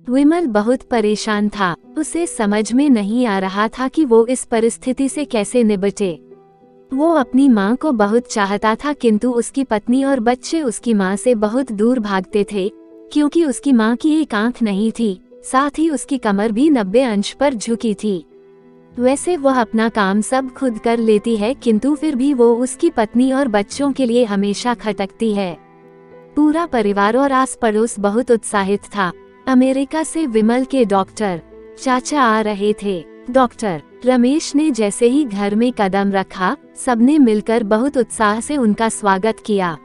विमल बहुत परेशान था। उसे समझ में नहीं आ रहा था कि वो इस परिस्थिति से कैसे निपटे। वो अपनी माँ को बहुत चाहता था, किंतु उसकी पत्नी और बच्चे उसकी माँ से बहुत दूर भागते थे, क्योंकि उसकी माँ की एक आंख नहीं थी, साथ ही उसकी कमर भी 90 अंश पर झुकी थी। वैसे वह अपना काम सब खुद कर लेती है, किंतु फिर भी वो उसकी पत्नी और बच्चों के लिए हमेशा खटकती है। पूरा परिवार और आस पड़ोस बहुत उत्साहित था। अमेरिका से विमल के डॉक्टर चाचा आ रहे थे। डॉक्टर रमेश ने जैसे ही घर में कदम रखा, सबने मिलकर बहुत उत्साह से उनका स्वागत किया।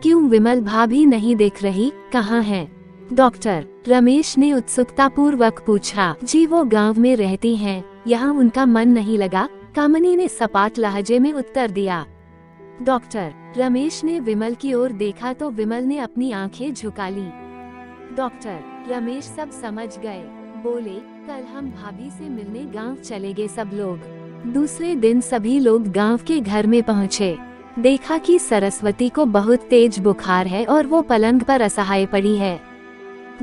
क्यों विमल भाभी नहीं दिख रही, कहाँ है? डॉक्टर रमेश ने उत्सुकता पूर्वक पूछा। जी वो गांव में रहती हैं, यहाँ उनका मन नहीं लगा, कामनी ने सपाट लहजे में उत्तर दिया। डॉक्टर रमेश ने विमल की ओर देखा तो विमल ने अपनी आंखें झुका ली। डॉक्टर रमेश सब समझ गए, बोले कल हम भाभी से मिलने गांव चले गए सब लोग। दूसरे दिन सभी लोग गांव के घर में पहुँचे। देखा कि सरस्वती को बहुत तेज बुखार है और वो पलंग पर असहाय पड़ी है।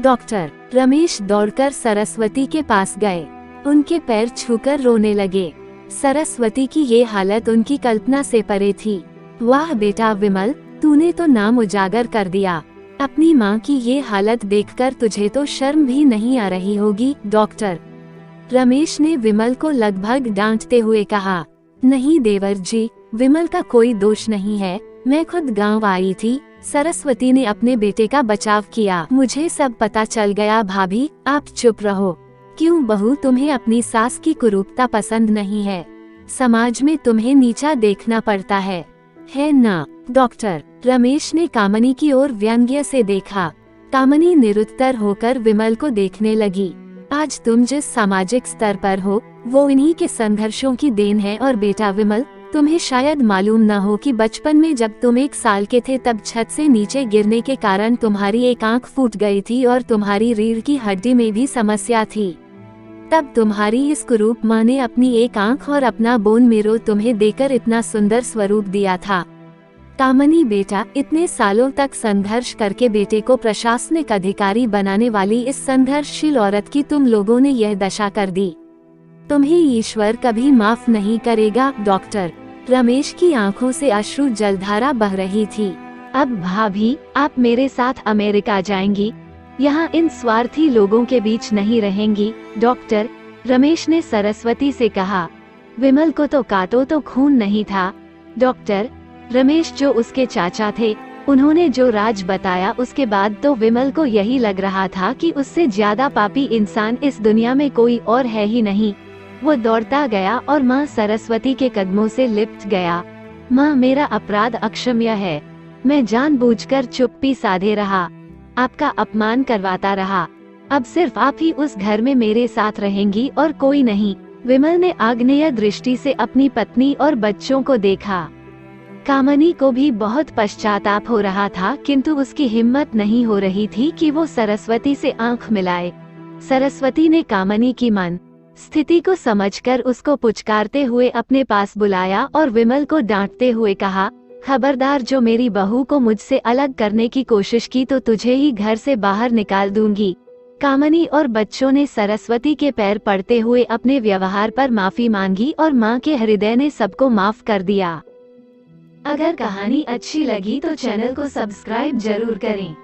डॉक्टर रमेश दौड़कर सरस्वती के पास गए, उनके पैर छूकर रोने लगे। सरस्वती की ये हालत उनकी कल्पना से परे थी। वाह बेटा विमल, तूने तो नाम उजागर कर दिया। अपनी माँ की ये हालत देखकर तुझे तो शर्म भी नहीं आ रही होगी। डॉक्टर रमेश ने विमल को लगभग डांटते हुए कहा, नहीं देवर जी, विमल का कोई दोष नहीं है, मैं खुद गांव आई थी। सरस्वती ने अपने बेटे का बचाव किया, मुझे सब पता चल गया। भाभी आप चुप रहो। क्यों बहू, तुम्हें अपनी सास की कुरूपता पसंद नहीं है? समाज में तुम्हें नीचा देखना पड़ता है ना? डॉक्टर रमेश ने कामनी की ओर व्यंग्य से देखा। कामनी निरुत्तर होकर विमल को देखने लगी। आज तुम जिस सामाजिक स्तर पर हो, वो इन्हीं के संघर्षों की देन है। और बेटा विमल, तुम्हें शायद मालूम न हो कि बचपन में जब तुम 1 साल के थे, तब छत से नीचे गिरने के कारण तुम्हारी एक आंख फूट गई थी और तुम्हारी रीढ़ की हड्डी में भी समस्या थी। तब तुम्हारी इस कुरूप माँ ने अपनी एक आंख और अपना बोन मेरो तुम्हें देकर इतना सुंदर स्वरूप दिया था। कामनी बेटा, इतने सालों तक संघर्ष करके बेटे को प्रशासनिक अधिकारी बनाने वाली इस संघर्षशील औरत की तुम लोगों ने यह दशा कर दी। तुम्हें ईश्वर कभी माफ नहीं करेगा। डॉक्टर रमेश की आंखों से अश्रु जलधारा बह रही थी। अब भाभी, आप मेरे साथ अमेरिका जाएंगी, यहाँ इन स्वार्थी लोगों के बीच नहीं रहेंगी। डॉक्टर रमेश ने सरस्वती से कहा, विमल को तो काटो तो खून नहीं था। डॉक्टर रमेश जो उसके चाचा थे, उन्होंने जो राज बताया, उसके बाद तो विमल को यही लग रहा था कि उससे ज्यादा पापी इंसान इस दुनिया में कोई और है ही नहीं। वो दौड़ता गया और माँ सरस्वती के कदमों से लिपट गया। माँ, मेरा अपराध अक्षम्य है, मैं जानबूझकर चुप्पी साधे रहा, आपका अपमान करवाता रहा। अब सिर्फ आप ही उस घर में मेरे साथ रहेंगी और कोई नहीं। विमल ने आग्नेय दृष्टि से अपनी पत्नी और बच्चों को देखा। कामनी को भी बहुत पश्चाताप हो रहा था, किंतु उसकी हिम्मत नहीं हो रही थी कि वो सरस्वती से आंख मिलाए। सरस्वती ने कामनी की मन स्थिति को समझकर उसको पुचकारते हुए अपने पास बुलाया और विमल को डांटते हुए कहा, खबरदार, जो मेरी बहू को मुझसे अलग करने की कोशिश की तो तुझे ही घर से बाहर निकाल दूंगी। कामनी और बच्चों ने सरस्वती के पैर पड़ते हुए अपने व्यवहार पर माफी मांगी और माँ के हृदय ने सबको माफ कर दिया। अगर कहानी अच्छी लगी तो चैनल को सब्सक्राइब जरूर करें।